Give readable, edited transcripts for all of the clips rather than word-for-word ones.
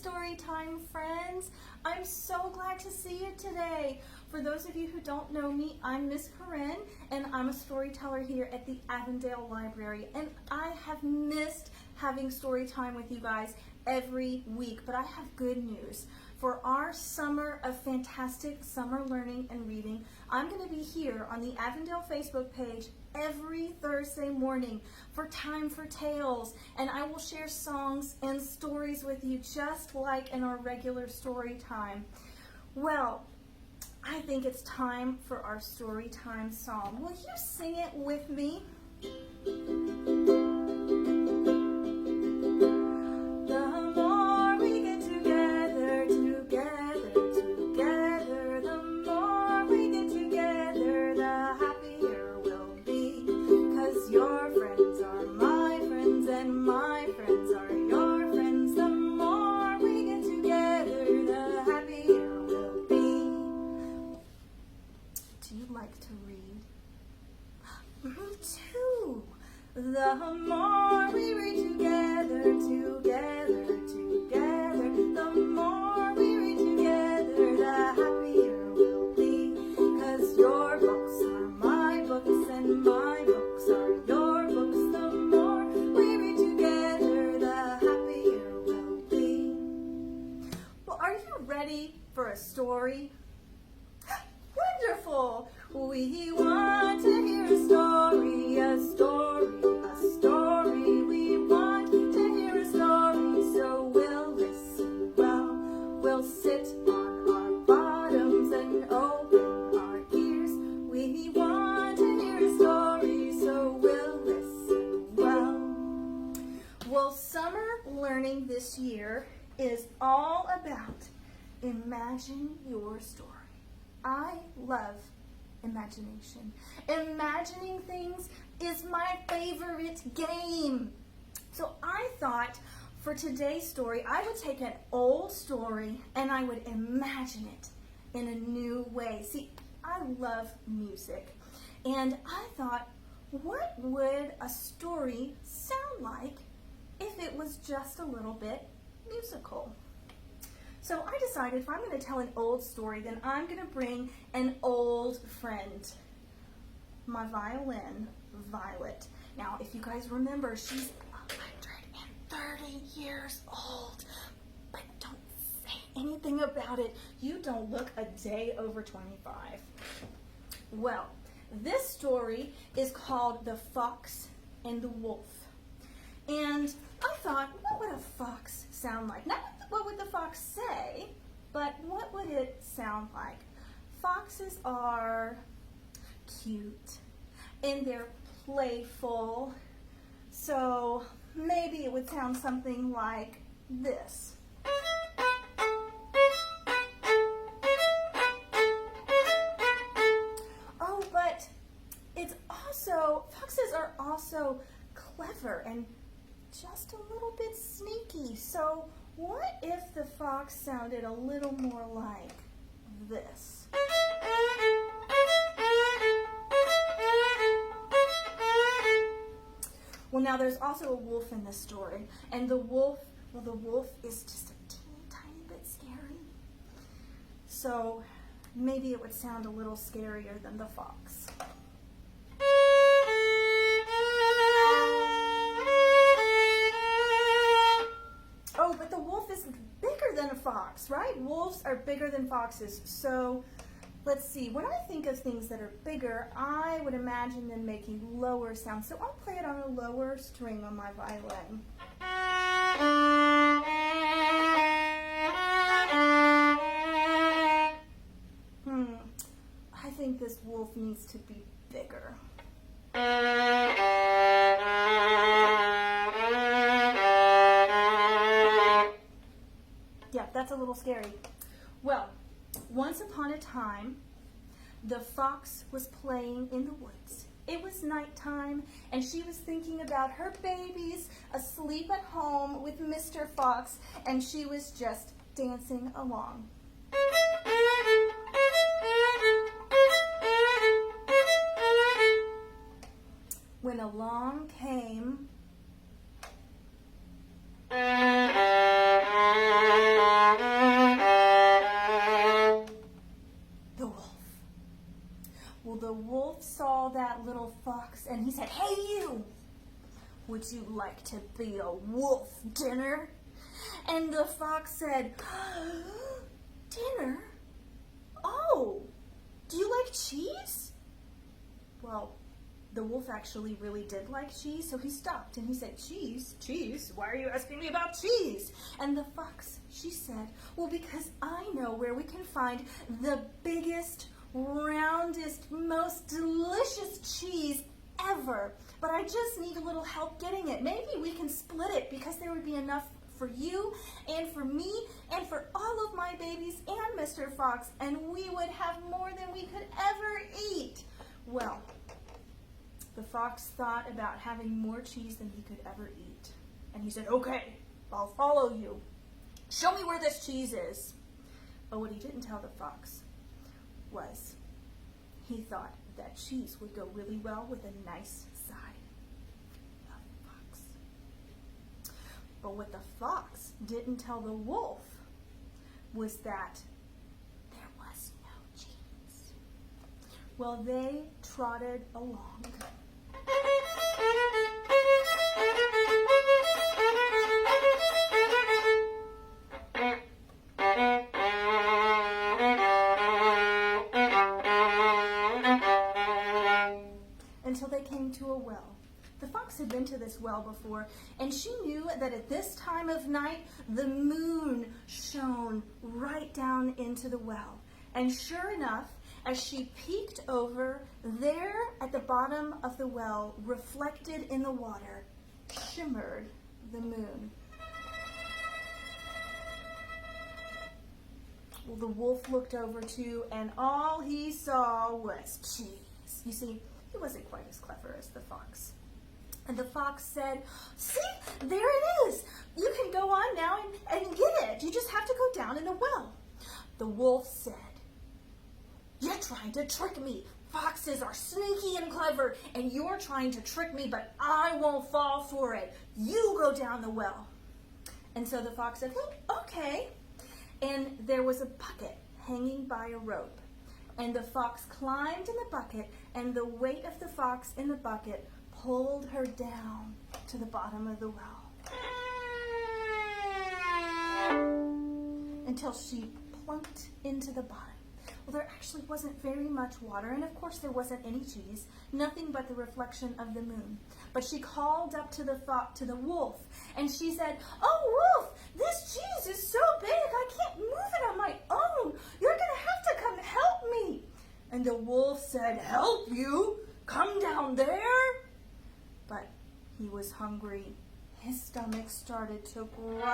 Storytime friends. I'm so glad to see you today. For those of you who don't know me, I'm Ms. Corrine, and I'm a storyteller here at the Avondale Library. And I have missed having story time with you guys every week, but I have good news. For our summer of fantastic summer learning and reading, I'm going to be here on the Avondale Facebook page every Thursday morning for Time for Tales, and I will share songs and stories with you just like in our regular story time. Well, I think it's time for our story time song. Will you sing it with me? The more we read together, together, together, the more we read together, the happier we'll be. 'Cause your books are my books and my books are your books. The more we read together, the happier we'll be. Well, are you ready for a story? Wonderful! We want to hear a story, a story, a story. We want to hear a story, so we'll listen well. We'll sit on our bottoms and open our ears. We want to hear a story, so we'll listen well. Well, summer learning this year is all about imagine your story. I love imagination. Imagining things is my favorite game. So I thought for today's story, I would take an old story and I would imagine it in a new way. See, I love music. And I thought, what would a story sound like if it was just a little bit musical? So I decided if I'm going to tell an old story, then I'm going to bring an old friend, my violin, Violet. Now, if you guys remember, she's 130 years old, but don't say anything about it. You don't look a day over 25. Well, this story is called The Fox and the Wolf. And I thought, what would a fox sound like? Not what would the fox say, but what would it sound like? Foxes are cute and they're playful, so maybe it would sound something like this. Oh, but foxes are also clever and just a little bit sneaky. So what if the fox sounded a little more like this? Well, now there's also a wolf in this story, and the wolf is just a teeny tiny bit scary. So maybe it would sound a little scarier than the fox. Fox, right? Wolves are bigger than foxes. So let's see. When I think of things that are bigger, I would imagine them making lower sounds. So I'll play it on a lower string on my violin. I think this wolf needs to be bigger. Yeah, that's a little scary. Well, once upon a time, the fox was playing in the woods. It was nighttime, and she was thinking about her babies asleep at home with Mr. Fox, and she was just dancing along. When along came wolf saw that little fox and he said, "Hey you, would you like to be a wolf dinner?" And the fox said, "Dinner? Oh, do you like cheese?" Well, the wolf actually really did like cheese, so he stopped and he said, "Cheese? Cheese? Why are you asking me about cheese?" And the fox, she said, "Well, because I know where we can find the biggest, roundest, most delicious cheese ever. But I just need a little help getting it. Maybe we can split it because there would be enough for you and for me and for all of my babies and Mr. Fox, and we would have more than we could ever eat." Well, the fox thought about having more cheese than he could ever eat. And he said, "Okay, I'll follow you. Show me where this cheese is." But what he didn't tell the fox was he thought that cheese would go really well with a nice side of fox. But what the fox didn't tell the wolf was that there was no cheese. Well, they trotted along. Until they came to a well. The fox had been to this well before, and she knew that at this time of night, the moon shone right down into the well. And sure enough, as she peeked over, there at the bottom of the well, reflected in the water, shimmered the moon. Well, the wolf looked over too, and all he saw was cheese. You see, he wasn't quite as clever as the fox. And the fox said, "See, there it is. You can go on now and get it. You just have to go down in the well." The wolf said, "You're trying to trick me. Foxes are sneaky and clever, and you're trying to trick me, but I won't fall for it. You go down the well." And so the fox said, "Well, okay." And there was a bucket hanging by a rope. And the fox climbed in the bucket, and the weight of the fox in the bucket pulled her down to the bottom of the well until she plunked into the bottom. Well, there actually wasn't very much water, and of course there wasn't any cheese, nothing but the reflection of the moon. But she called up to the wolf, and she said, "Oh, wolf, this cheese is so big, I can't move it on my own. You're going to have to come help me." And the wolf said, "Help you? Come down there." But he was hungry. His stomach started to growl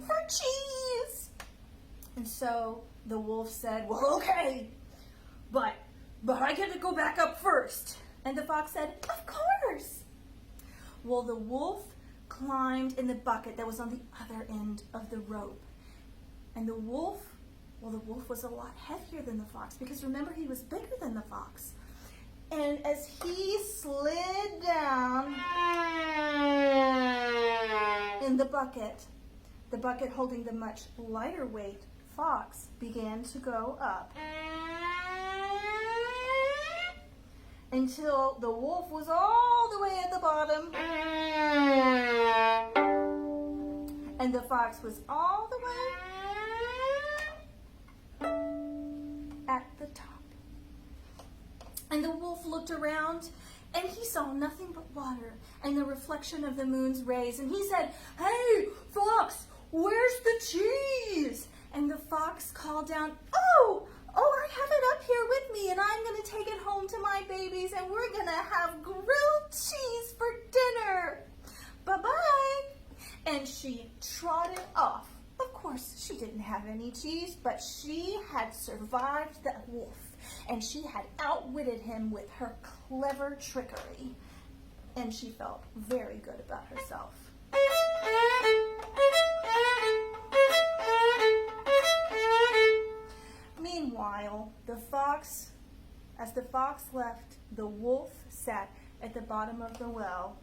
for cheese. And so the wolf said, "Well, okay, but I get to go back up first." And the fox said, "Of course." Well, the wolf climbed in the bucket that was on the other end of the rope. And the wolf was a lot heavier than the fox, because remember, he was bigger than the fox. And as he slid down in the bucket holding the much lighter weight fox began to go up until the wolf was all the way at the bottom and the fox was all the way at the top. And the wolf looked around, and he saw nothing but water and the reflection of the moon's rays. And he said, "Hey, fox, where's the cheese?" And the fox called down, Oh, I have it up here with me, and I'm going to take it home to my babies, and we're going to have grilled cheese for dinner. Bye-bye." And she trotted off. Of course, she didn't have any cheese, but she had survived the wolf, and she had outwitted him with her clever trickery, and she felt very good about herself. Meanwhile, as the fox left, the wolf sat at the bottom of the well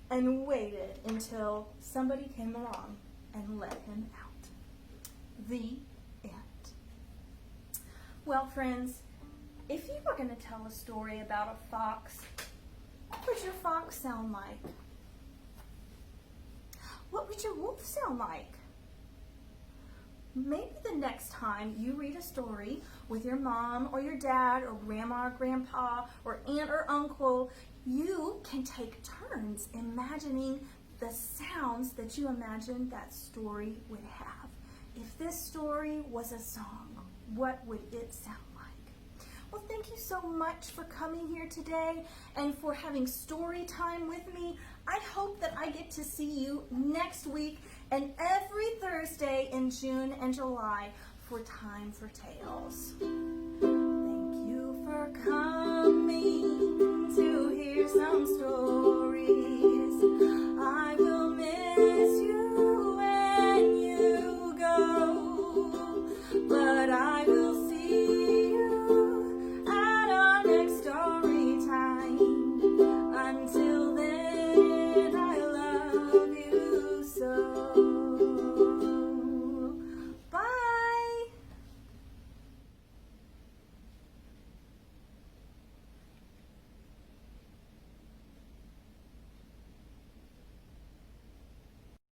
and waited until somebody came along and let him out. The end. Well, friends, if you were going to tell a story about a fox, what would your fox sound like? What would your wolf sound like? Maybe the next time you read a story with your mom or your dad or grandma or grandpa or aunt or uncle, you can take turns imagining the sounds that you imagine that story would have. If this story was a song, what would it sound like? Well, thank you so much for coming here today and for having story time with me. I hope that I get to see you next week and every Thursday in June and July for Time for Tales. Thank you for coming to hear some stories.